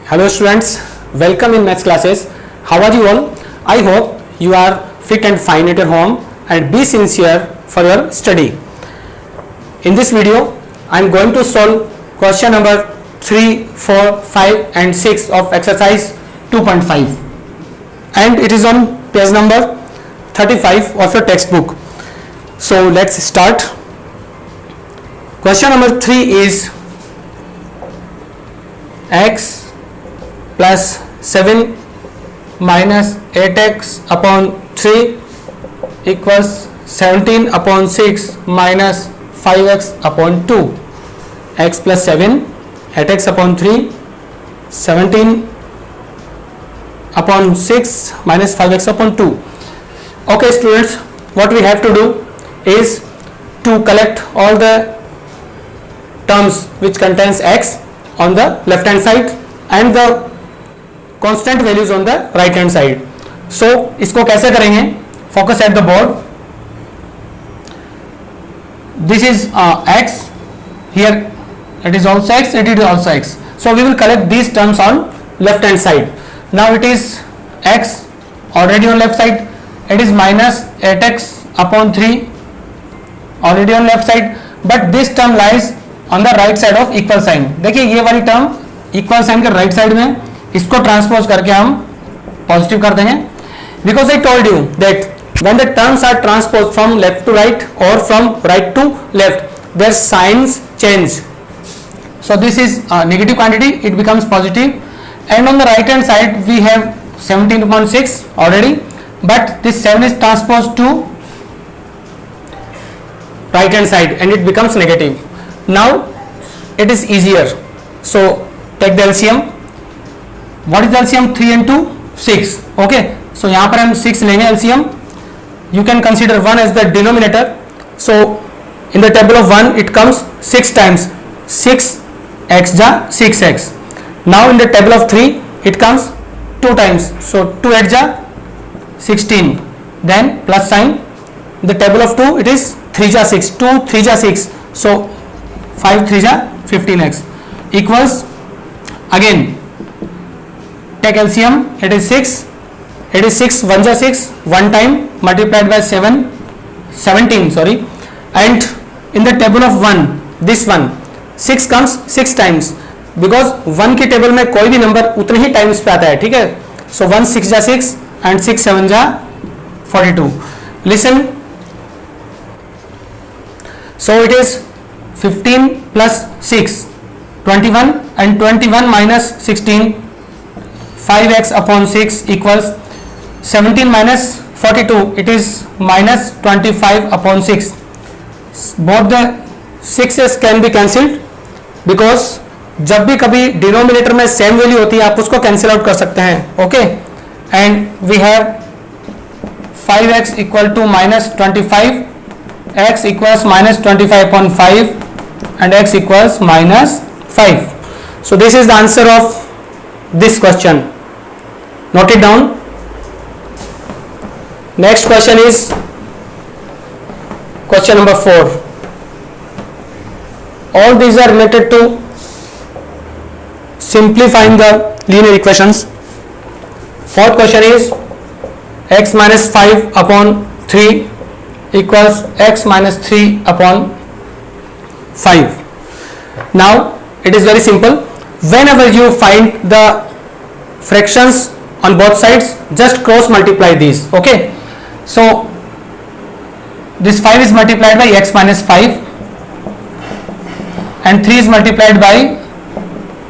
Hello students, welcome in maths classes. How are you all? I hope you are fit and fine at your home and be sincere for your study. In this video, I am going to solve question number 3, 4, 5 and 6 of exercise 2.5 and it is on page number 35 of your textbook. So let's start. Question number 3 is x plus 7 minus 8x upon 3 equals 17 upon 6 minus 5x upon 2. X plus 7, 8x upon 3, 17 upon 6 minus 5x upon 2. Okay students, what we have to do is to collect all the terms which contains x on the left hand side and the constant values on the right hand side. So इसको कैसे करेंगे? Focus at the board. This is x, here it is also x, it is also x. So we will collect these terms on left hand side. Now it is x already on left side, it is minus 8x upon 3 already on left side, but this term lies on the right side of equal sign. देखिए ये वाली term equal sign के right side में, इसको transpose करके हम positive कर देंगे. Because I told you that when the terms are transpose from left to right और from right to left their signs change. So this is negative quantity, it becomes positive. And on the right hand side we have 17.6 already, but this 7 is transposed to right hand side and it becomes negative. Now it is easier, so take the LCM. What is the LCM? 3 and 2, 6. Okay, so यहाँ पर हम 6 लेंगे LCM. You can consider 1 as the denominator. So in the table of 1 it comes 6 times. 6x ja 6x. Now in the table of 3 it comes 2 times. So 2x ja 16. Then plus sign. In the table of 2 it is 3 ja 6. 2 3 ja 6. So 5 3 ja 15x equals again. Take LCM, it is 6, it is 6, 1 ja 6, 1 time multiplied by 17 sorry, and in the table of 1, this one, 6 comes 6 times, because 1 की table में कोई भी number उतने ही times पे आता है, ठीक है. So 1 6 ja 6 and 6 7 ja 42. Listen, so it is 15 plus 6, 21 and 21 minus 16, 5x upon 6 equals 17 minus 42, it is minus 25 upon 6. Both the 6's can be cancelled because जब भी कभी डिनोमिनेटर में सेम वैल्यू होती है आप उसको कैंसिल आउट कर सकते हैं. Okay, and we have 5x equal to minus 25, x equals minus 25 upon 5 and x equals minus 5. So this is the answer of this question. Note it down. Next question is question number 4. All these are related to simplifying the linear equations. Fourth question is x minus 5 upon 3 equals x minus 3 upon 5. Now it is very simple. Whenever you find the fractions on both sides, just cross multiply these. Okay, so this 5 is multiplied by x minus 5 and 3 is multiplied by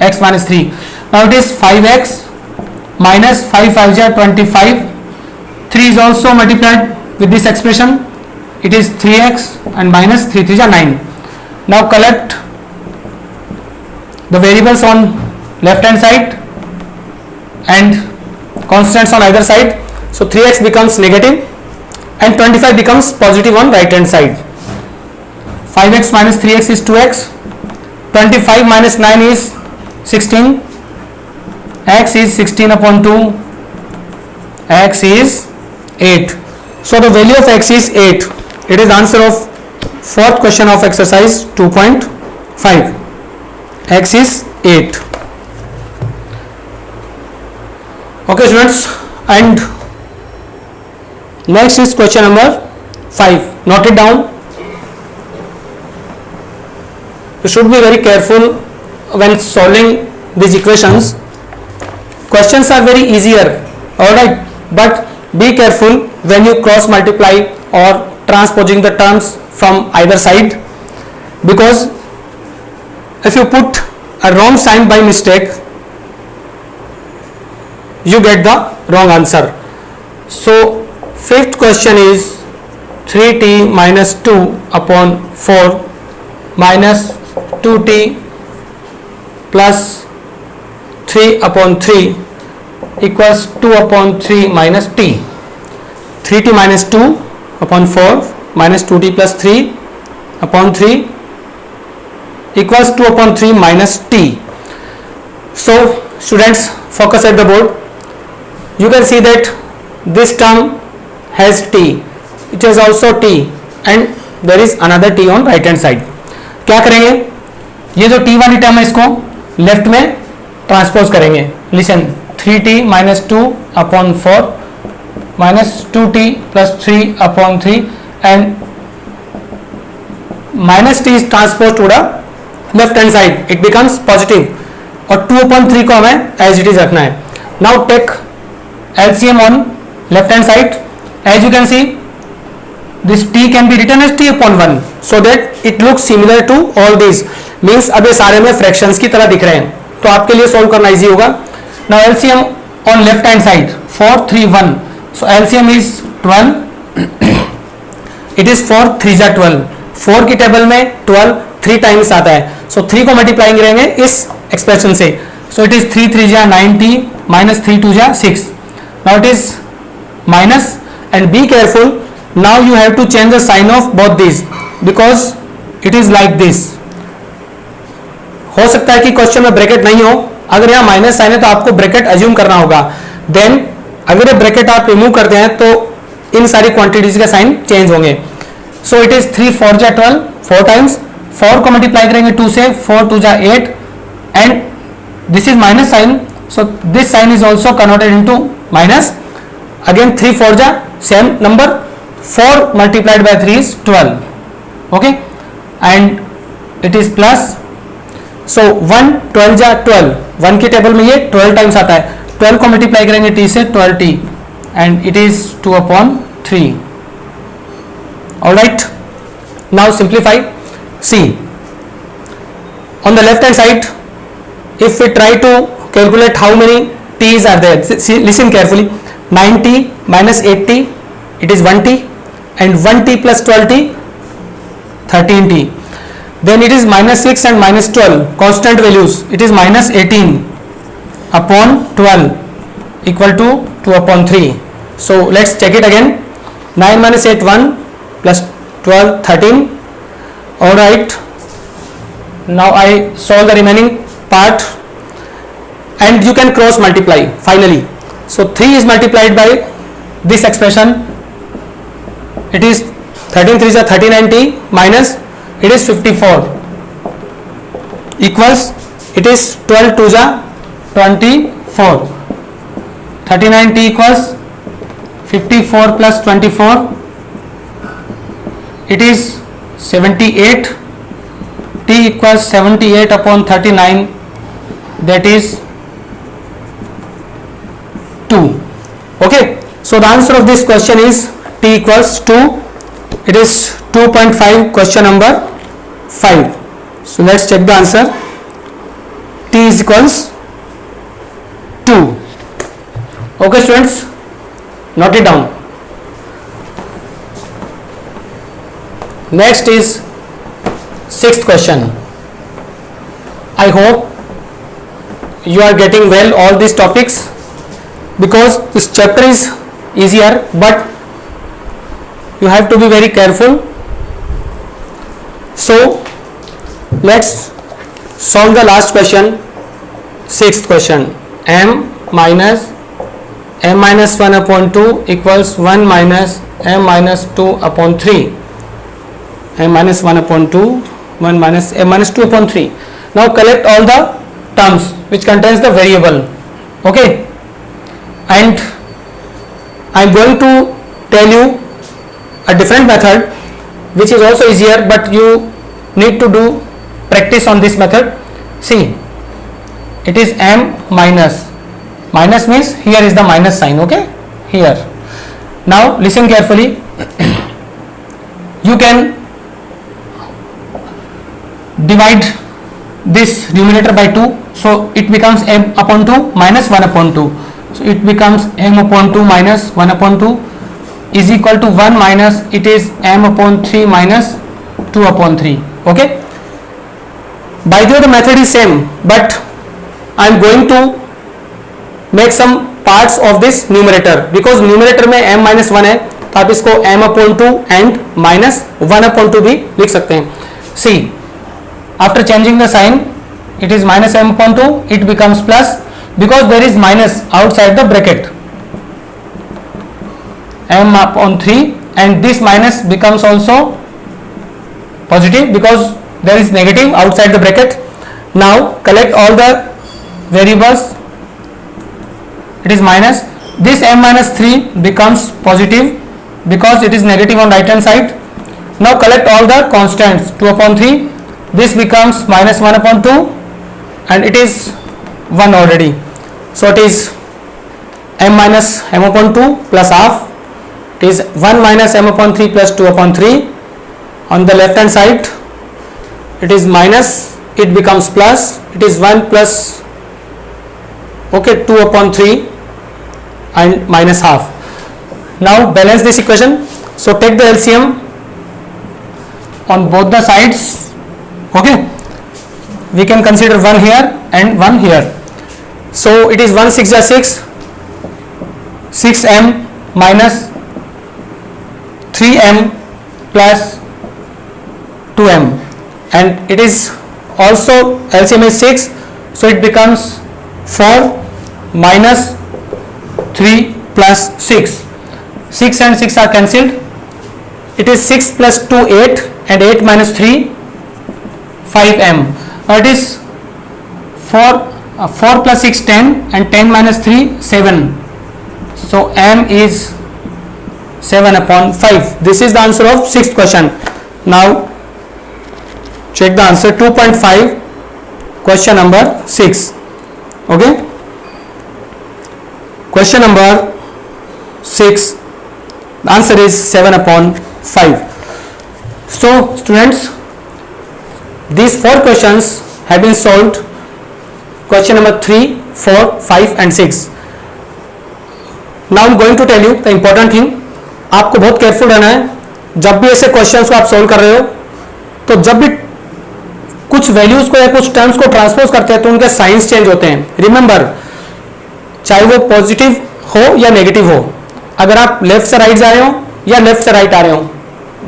x minus 3. Now it is 5x minus 5 5 ja 25. 3 is also multiplied with this expression, it is 3x and minus 3 3 ja 9. Now collect the variables on left hand side and constants on either side. So 3x becomes negative and 25 becomes positive on right hand side. 5x minus 3x is 2x. 25 minus 9 is 16. X is 16 upon 2. X is 8. So the value of x is 8. It is answer of Fourth question of exercise 2.5. X is 8. Okay students, and next is question number 5. Note it down. You should be very careful when solving these equations. Questions are very easier, alright, but be careful when you cross multiply or transposing the terms from either side, because if you put a wrong sign by mistake, you get the wrong answer. So fifth question is 3t minus 2 upon 4 minus 2t plus 3 upon 3 equals 2 upon 3 minus t. 3t minus 2 upon 4 minus 2t plus 3 upon 3 equals 2 upon 3 minus t. So students, focus at the board. You can see that this term has t, it has also t, and there is another t on right hand side. क्या करेंगे, ये जो t वाली term है इसको left में transpose करेंगे. Listen, 3t minus 2 upon 4 minus 2t plus 3 upon 3 and minus t is transposed to the left hand side, it becomes positive, और 2 upon 3 को हमें as it is रखना है. Now take LCM on left hand side. As you can see, this t can be written as t upon 1 so that it looks similar to all these. Means अब ये सारे में fractions की तरह दिख रहे हैं, तो आपके लिए solve करना easy होगा. Now LCM on left hand side, 4 3 1, so LCM is 12. It is 4 3 जा 12, 4 की टेबल में 12 3 टाइम्स आता है, so 3 को मल्टीप्लाइंग करेंगे इस एक्सप्रेशन से, so it is 3 3 जा 90 minus 3 2 जा 6. Now it is minus, and be careful, now you have to change the sign of both these because it is like this. हो सकता है कि क्वेश्चन में ब्रैकेट नहीं हो, अगर यहाँ माइनस साइन है तो आपको ब्रैकेट अज्यूम करना होगा. देन अगर ये ब्रैकेट आप रिमूव करते हैं तो इन सारी क्वांटिटीज का साइन चेंज होंगे. सो इट इज 3 4 जा 12, 4 टाइम्स 4 को मल्टीप्लाई करेंगे 2 से, 4 2 जा 8, and this is minus sign, so this sign is also converted into minus. Again 3 4 जा same number, 4 multiplied by 3 is 12. Okay, and it is plus. So 1 12 जा 12, 1 की table में ये 12 टाइम्स आता है, 12 को मल्टीप्लाई करेंगे t से 12t and it is 2 upon 3. Alright, now simplify. See, on the left hand side, if we try to calculate how many t's are there, see, listen carefully. 9t minus 8t, it is 1t, and 1t plus 12t 13t. Then it is minus 6 and minus 12 constant values, it is minus 18 upon 12 equal to 2 upon 3. So let's check it again. 9 minus 8 1 plus 12 13. Alright, now I solve the remaining part and you can cross multiply finally. So 3 is multiplied by this expression, it is 13 3 is 39t minus it is 54 equals, it is 12 2 ja 24, 39t equals 54 plus 24, it is 78, t equals 78 upon 39, that is 2. Okay, so the answer of this question is t equals 2. It is 2.5, question number 5. So let's check the answer. T is equals 2. Okay students, note it down. Next is 6th question. I hope you are getting well all these topics because this chapter is easier, but you have to be very careful. So let's solve the last question, 6th question. m minus 1 upon 2 equals 1 minus m minus 2 upon 3. m minus 1 upon 2, 1 minus m minus 2 upon 3. Now collect all the terms which contains the variable. Okay, and I am going to tell you a different method which is also easier, but you need to do practice on this method. See, it is m minus, minus means here is the minus sign. Okay, here. Now listen carefully. You can divide this numerator by 2, so it becomes m upon 2 minus 1 upon 2. So it becomes m upon 2 minus 1 upon 2 is equal to 1 minus, it is m upon 3 minus 2 upon 3. Okay, by the way the method is same, but I am going to make some parts of this numerator, because numerator में m minus 1 है, तो आप इसको m upon 2 and minus 1 upon 2 भी लिख सकते हैं. See, after changing the sign, it is minus m upon 2, it becomes plus, because there is minus outside the bracket, m upon 3, and this minus becomes also positive because there is negative outside the bracket. Now collect all the variables. It is minus, this m minus 3 becomes positive because it is negative on right hand side. Now collect all the constants. 2 upon 3, this becomes minus 1 upon 2, and it is 1 already, so it is m minus m upon 2 plus half. It is 1 minus m upon 3 plus 2 upon 3. On the left hand side it is minus, it becomes plus, it is 1 plus, okay, 2 upon 3 and minus half. Now balance this equation. So take the LCM on both the sides. Okay, we can consider 1 here and 1 here. So it is 1 6 are 6, 6m minus 3m plus 2m, and it is also LCM is 6, so it becomes 4 minus 3 plus 6. 6 and 6 are cancelled. It is 6 plus 2 8, and 8 minus 3 5m. Now it is 4 plus 6 10, and 10 minus 3 7. So m is 7 upon 5. This is the answer of 6th question. Now check the answer. 2.5, question number 6. Okay, question number 6, the answer is 7 upon 5. So students, these 4 questions have been solved. Question number 3, 4, 5 and 6. Now I am going to tell you the important thing. आपको बहुत careful रहना है जब भी ऐसे questions को आप solve कर रहे हो. तो जब भी कुछ वैल्यूज को या कुछ टर्म्स को ट्रांसपोज करते हैं तो उनके साइंस चेंज होते हैं. रिमेंबर, चाहे वो पॉजिटिव हो या नेगेटिव हो, अगर आप लेफ्ट से राइट जा रहे हो या लेफ्ट से राइट आ रहे हो,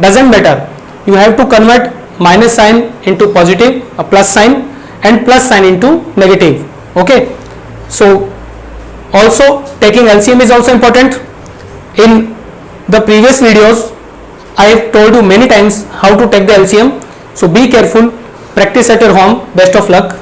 doesn't matter, you have to convert minus sign into positive, plus sign, and plus sign into negative. Okay, so also taking LCM is also important. In the previous videos I have told you many times how to take the LCM, so be careful, practice at your home. Best of luck.